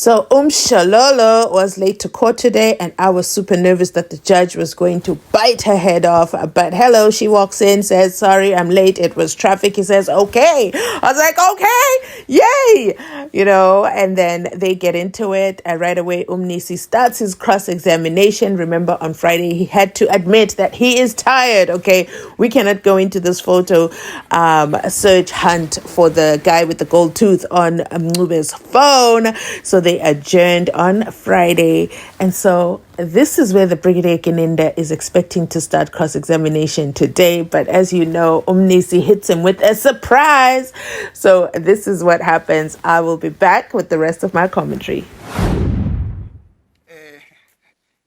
So Shalolo was late to court today, and I was super nervous that the judge was going to bite her head off. But hello, she walks in, says, sorry, I'm late. It was traffic. He says, okay. I was like, okay, yay. And then they get into it. And right away, Umnisi starts his cross-examination. Remember, on Friday, he had to admit that he is tired, okay? We cannot go into this photo search hunt for the guy with the gold tooth on Mnube's phone. So they adjourned on Friday. And so this is where the Brigadier Gininda is expecting to start cross-examination today. But as you know, Umnisi hits him with a surprise. So this is what happens. I will be back with the rest of my commentary.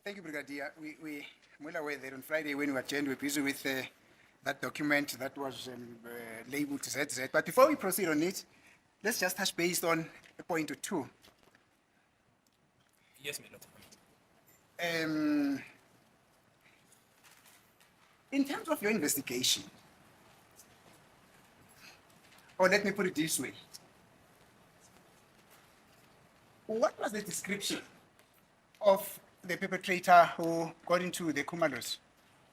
Thank you, Brigadier. We well aware that on Friday when we adjourned, we're busy with that document that was labeled ZZ. But before we proceed on it, let's just touch base on a point or two. Yes, my lord. In terms of your investigation, or let me put it this way, what was the description of the perpetrator who got into the Kumalos,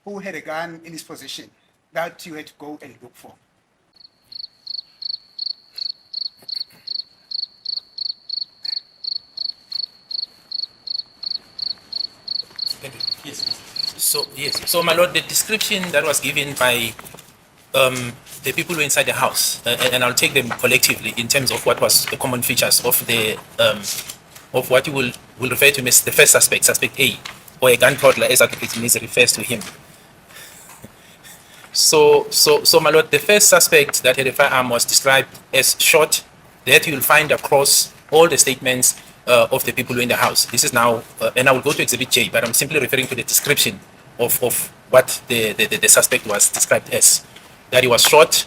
who had a gun in his possession that you had to go and look for? Yes. So my lord, the description that was given by the people who were inside the house, and I'll take them collectively in terms of what was the common features of the of what you will refer to as the first suspect, suspect A, or a gun toddler, as Advocate refers to him. So my lord, the first suspect that had a firearm was described as shot. That you will find across all the statements of the people in the house. This is now, and I will go to Exhibit J, but I'm simply referring to the description of what the suspect was described as. That he was shot.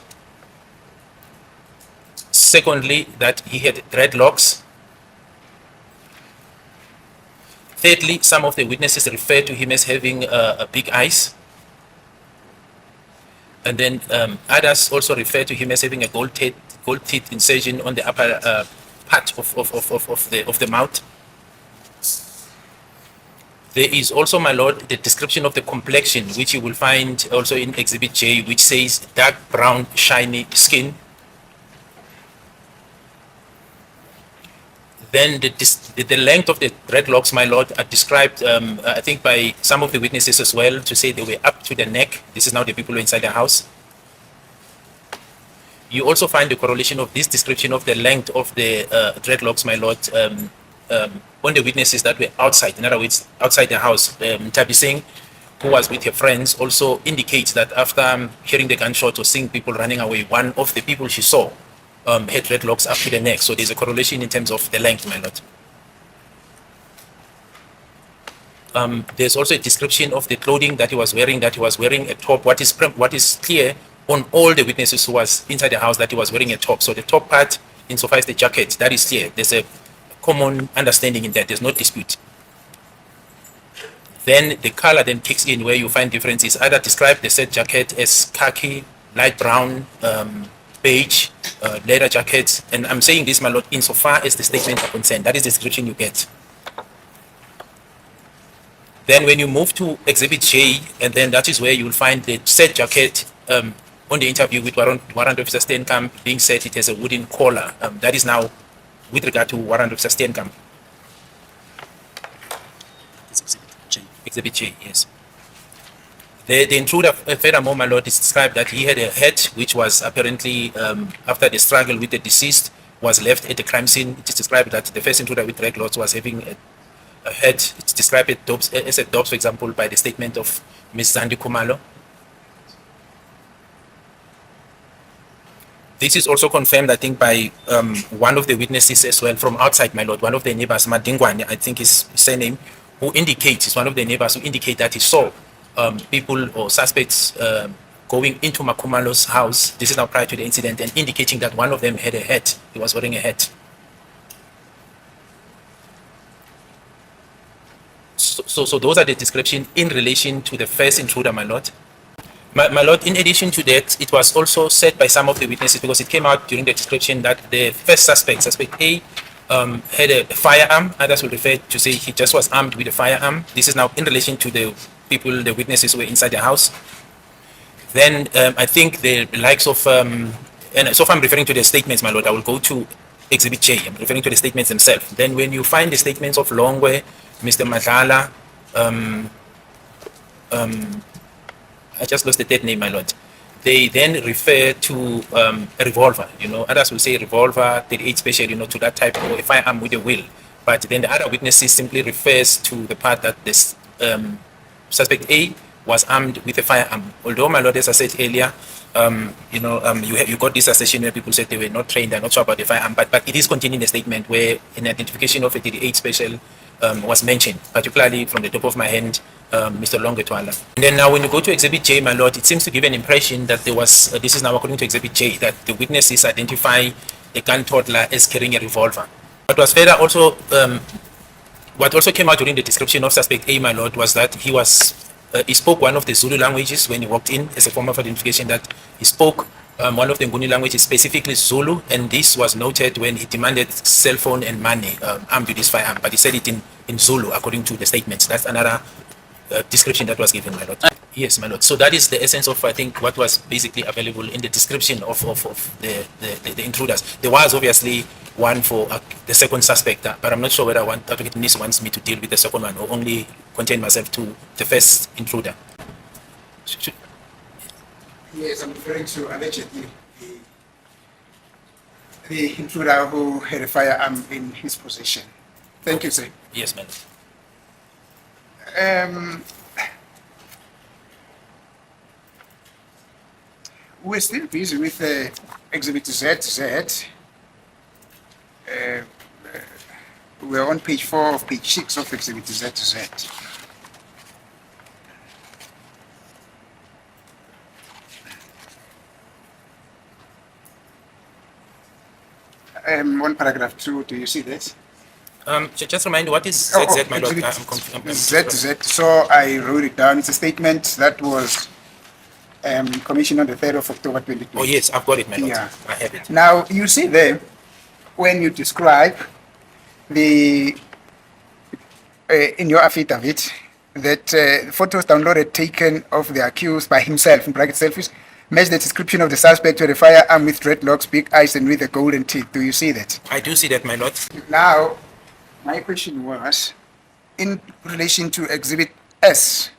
Secondly, that he had dreadlocks. Thirdly, some of the witnesses referred to him as having a big eyes. And then others also refer to him as having a gold teeth incision on the upper part of the mouth. There is also, my lord, the description of the complexion, which you will find also in Exhibit J, which says dark brown, shiny skin. Then the length of the dreadlocks, my lord, are described, I think, by some of the witnesses as well, to say they were up to the neck. This is now the people inside the house. You also find the correlation of this description of the length of the dreadlocks, my lord, on the witnesses that were outside. In other words, outside the house. Tabi Singh, who was with her friends, also indicates that after hearing the gunshot or seeing people running away, one of the people she saw had dreadlocks up to the neck. So there's a correlation in terms of the length, my lord. There's also a description of the clothing that he was wearing, a top. What is clear on all the witnesses who was inside the house, that he was wearing a top. So the top part, insofar as the jacket, that is clear. There's a common understanding in that. There's no dispute. Then the color then kicks in, where you find differences. Either describe the said jacket as khaki, light brown, beige, leather jackets. And I'm saying this, my lord, insofar as the statements are concerned. That is the description you get. Then when you move to Exhibit J, and then that is where you will find the said jacket on the interview with Warrant Officer Steenkamp being said it has a wooden collar. That is now with regard to Warrant Officer Steenkamp. Exhibit J, yes. The intruder, furthermore, my lord, is described that he had a hat which was apparently, after the struggle with the deceased, was left at the crime scene. It is described that the first intruder with dreadlocks was having a hat. It's described as a dope, for example, by the statement of Ms. Zandi Kumalo. This is also confirmed, I think, by one of the witnesses as well from outside, my lord, one of the neighbors, Madingwane, I think is his surname, who indicates, is one of the neighbors who indicate that he saw people or suspects going into Makumalo's house. This is now prior to the incident, and indicating that one of them had a hat. He was wearing a hat. So those are the description in relation to the first intruder, my lord. My lord, in addition to that, it was also said by some of the witnesses, because it came out during the description, that the first suspect, suspect A, had a firearm. Others will refer to say he just was armed with a firearm. This is now in relation to the people, the witnesses who were inside the house. Then I think the likes of, and so if I'm referring to the statements, my lord, I will go to Exhibit J. I'm referring to the statements themselves. Then when you find the statements of Longwe, Mr. Madlala, I just lost the dead name, my lord. They then refer to a revolver, others will say revolver, 38 special, to that type of a firearm with a will. But then the other witnesses simply refers to the part that this suspect A was armed with a firearm. Although, my lord, as I said earlier, you got this assertion where people said they were not trained, they're not sure about the firearm, but it is contained in the statement where an identification of a 38 special was mentioned, particularly from the top of my hand, Mr. Longetwala. And then now when you go to Exhibit J, my lord, it seems to give an impression that there was, this is now according to Exhibit J, that the witnesses identify a gun toddler as carrying a revolver. What was further also, what also came out during the description of suspect A, my lord, was that he spoke one of the Zulu languages when he walked in, as a form of identification that he spoke one of the Nguni languages, specifically Zulu, and this was noted when he demanded cell phone and money armed with his firearm, but he said it in Zulu according to the statements. That's another description that was given, my lord. Yes, my lord. So that is the essence of, I think, what was basically available in the description of the intruders. There was obviously one for the second suspect, but I'm not sure whether Advocate Mnisi wants me to deal with the second one or only contain myself to the first intruder. Yes, I'm referring to allegedly the intruder who had a firearm in his possession. Thank you, sir. Yes, ma'am. We're still busy with Exhibit ZZ. We're on page 4 of page 6 of Exhibit ZZ. On paragraph 2, do you see that? Just remind, what is ZZ, my lord? ZZ. So I wrote it down. It's a statement that was commissioned on the 3rd of October 2020. Oh yes, I've got it, my lord. Yeah. I have it. Now you see there, when you describe the in your affidavit that photos downloaded taken of the accused by himself, in bracket selfies, match the description of the suspect with a firearm with dreadlocks, big eyes, and with a golden teeth. Do you see that? I do see that, my lord. Now, my question was, in relation to Exhibit S,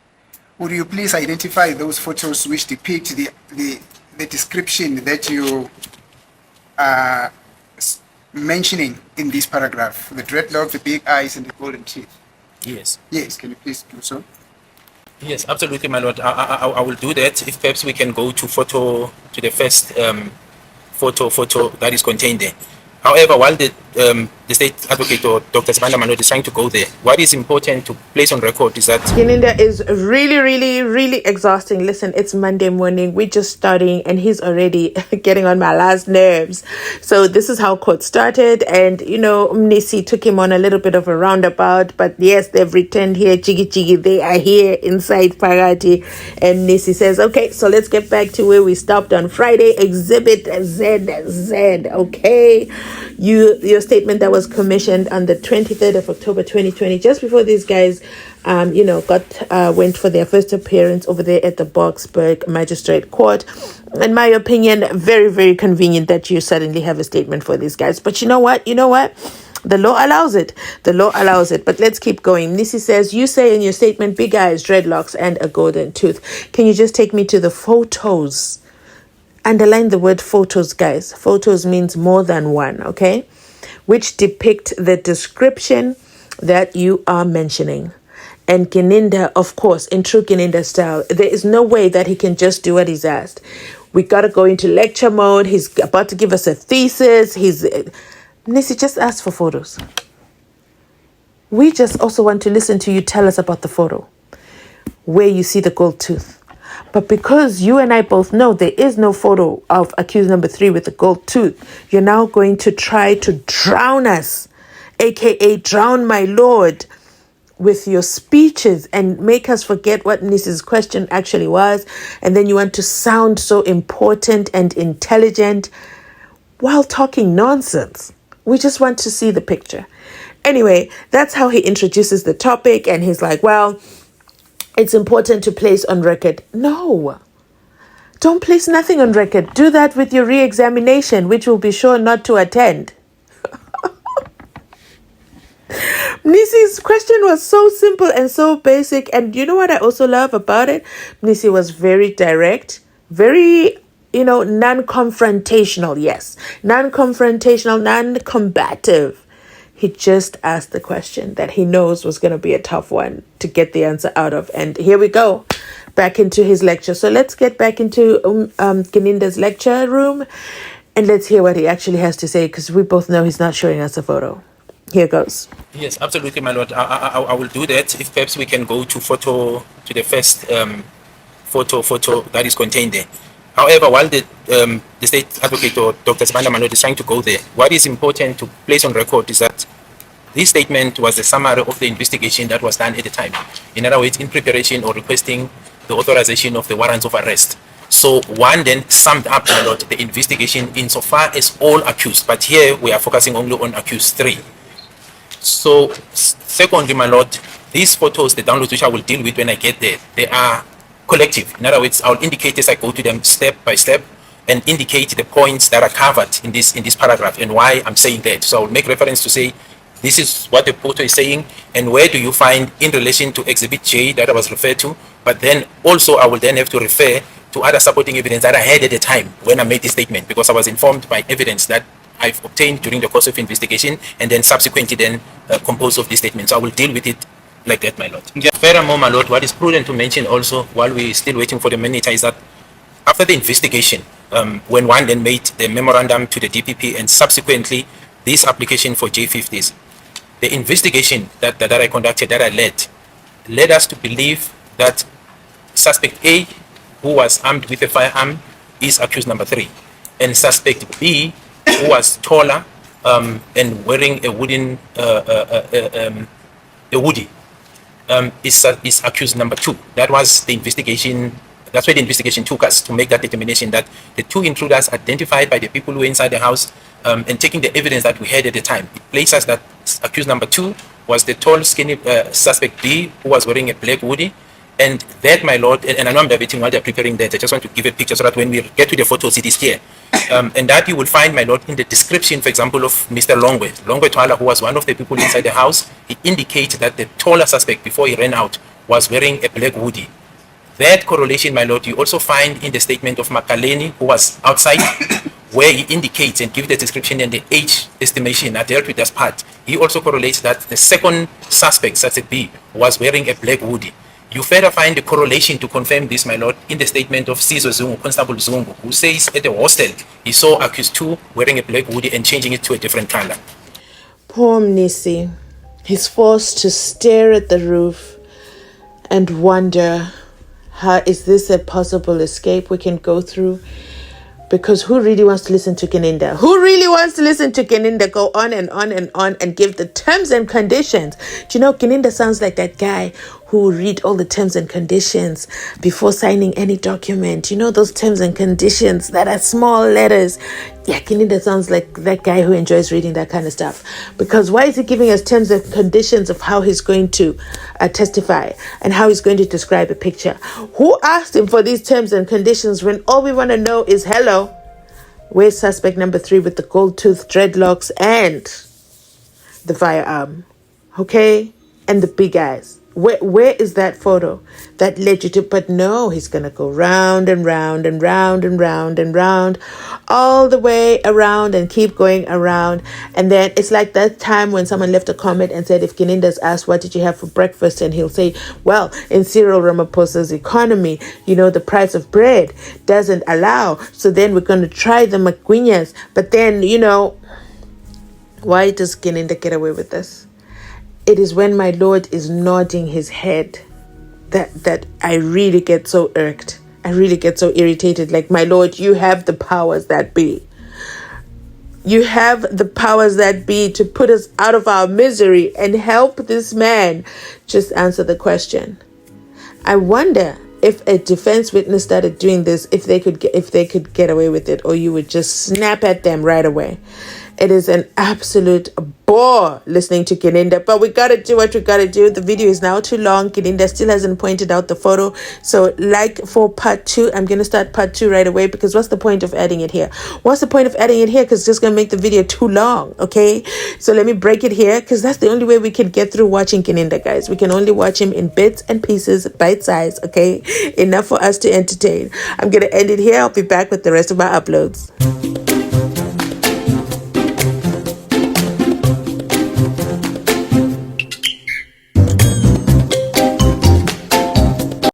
would you please identify those photos which depict the description that you are mentioning in this paragraph? The dreadlocks, the big eyes, and the golden teeth. Yes. Yes, can you please do so? Yes, absolutely, my lord. I will do that. If perhaps we can go to the first photo that is contained there. However, while the state advocate or Dr. Sibanda Manod is trying to go there, what is important to place on record is that Gininda is really, really, really exhausting. Listen, it's Monday morning. We're just starting and he's already getting on my last nerves. So this is how court started. And, Mnisi took him on a little bit of a roundabout. But yes, they've returned here. Jiggy, jiggy. They are here inside Pagati. And Mnisi says, okay, so let's get back to where we stopped on Friday. Exhibit ZZ. Okay. Your statement that was commissioned on the 23rd of October 2020, just before these guys went for their first appearance over there at the Boksburg Magistrate Court. In my opinion, very, very convenient that you suddenly have a statement for these guys. But you know what? The law allows it. But let's keep going. Nisi says, you say in your statement, big eyes, dreadlocks, and a golden tooth. Can you just take me to the photos? Underline the word photos, guys. Photos means more than one, okay? Which depict the description that you are mentioning. And Gininda, of course, in true Gininda style, there is no way that he can just do what he's asked. We got to go into lecture mode. He's about to give us a thesis. Nisi, just ask for photos. We just also want to listen to you tell us about the photo where you see the gold tooth. But because you and I both know there is no photo of accused number 3 with the gold tooth, you're now going to try to drown us, aka drown my lord, with your speeches and make us forget what Mrs. question actually was. And then you want to sound so important and intelligent while talking nonsense. We just want to see the picture. Anyway, that's how he introduces the topic. And he's like, well, it's important to place on record. No, don't place nothing on record. Do that with your re-examination, which will be sure not to attend. Mnisi's question was so simple and so basic. And you know what I also love about it? Mnisi was very direct, very, non-confrontational. Yes, non-confrontational, non-combative. He just asked the question that he knows was going to be a tough one to get the answer out of. And here we go, back into his lecture. So let's get back into Gininda's lecture room and let's hear what he actually has to say, because we both know he's not showing us a photo. Here goes. Yes, absolutely, my lord. I will do that. If perhaps we can go to the first photo that is contained there. However, while the state advocate or Dr. Sibanda Malot is trying to go there, what is important to place on record is that this statement was a summary of the investigation that was done at the time. In other words, in preparation or requesting the authorization of the warrants of arrest. So one then summed up, my lord, the investigation insofar as all accused. But here we are focusing only on accused 3. So secondly, my lord, these photos, the downloads which I will deal with when I get there, they are collective. In other words, I'll indicate as I go to them step by step and indicate the points that are covered in this paragraph and why I'm saying that. So I'll make reference to say this is what the photo is saying and where do you find in relation to Exhibit J that I was referred to. But then also I will then have to refer to other supporting evidence that I had at the time when I made this statement, because I was informed by evidence that I've obtained during the course of investigation and then subsequently then composed of this statement. So I will deal with it like that, my lord. Yeah. Furthermore, my lord, what is prudent to mention also while we're still waiting for the minute is that after the investigation, when one then made the memorandum to the DPP and subsequently this application for J50s, the investigation that I conducted, that I led us to believe that suspect A, who was armed with a firearm, is accused number 3, and suspect B, who was taller and wearing a wooden woody, is accused number 2. That was the investigation. That's where the investigation took us to make that determination that the 2 intruders identified by the people who were inside the house and taking the evidence that we had at the time, it placed us that accused number 2 was the tall, skinny suspect B, who was wearing a black woody. And that, my lord, and I know I'm debating while they're preparing that, I just want to give a picture so that when we get to the photos, it is here. And that you will find, my lord, in the description, for example, of Mr. Longwe Twala, who was one of the people inside the house. He indicated that the taller suspect, before he ran out, was wearing a black woody. That correlation, my lord, you also find in the statement of Makaleni, who was outside, where he indicates and gives the description and the age estimation. I dealt with that part. He also correlates that the second suspect, suspect B, was wearing a black woody. You further find the correlation to confirm this, my lord, in the statement of Sizwe Zungu, Constable Zungu, who says at the hostel he saw accused 2 wearing a black hoodie and changing it to a different color. Poor Mnisi. He's forced to stare at the roof and wonder, how is this a possible escape we can go through? Because who really wants to listen to Gininda? Who really wants to listen to Gininda go on and on and on and give the terms and conditions? Do you know, Gininda sounds like that guy who read all the terms and conditions before signing any document. You know, those terms and conditions that are small letters. Yeah, Gininda sounds like that guy who enjoys reading that kind of stuff. Because why is he giving us terms and conditions of how he's going to testify and how he's going to describe a picture? Who asked him for these terms and conditions when all we want to know is, hello, where's suspect number 3 with the gold tooth, dreadlocks, and the firearm? Okay? And the big eyes. Where is that photo that led you to? But no, he's going to go round and round and round and round and round, all the way around and keep going around. And then it's like that time when someone left a comment and said, if Gininda's asked, what did you have for breakfast? And he'll say, well, in Cyril Ramaphosa's economy, you know, the price of bread doesn't allow. So then we're going to try the magwinyas. But then, you know, why does Gininda get away with this? It is when my lord is nodding his head that I really get so irked. I really get so irritated. Like, my lord, you have the powers that be. You have the powers that be to put us out of our misery and help this man. Just answer the question. I wonder if a defense witness started doing this, if they could get away with it, or you would just snap at them right away It is an absolute bore listening to Gininda, but we gotta do what we gotta do. The video is now too long. Gininda still hasn't pointed out the photo, so like for part 2, I'm gonna start part 2 right away, because what's the point of adding it here? What's the point of adding it here? Because it's just gonna make the video too long. Okay, so let me break it here, because that's the only way we can get through watching Gininda, guys. We can only watch him in bits and pieces, bite size. Okay, enough for us to entertain. I'm gonna end it here. I'll be back with the rest of my uploads.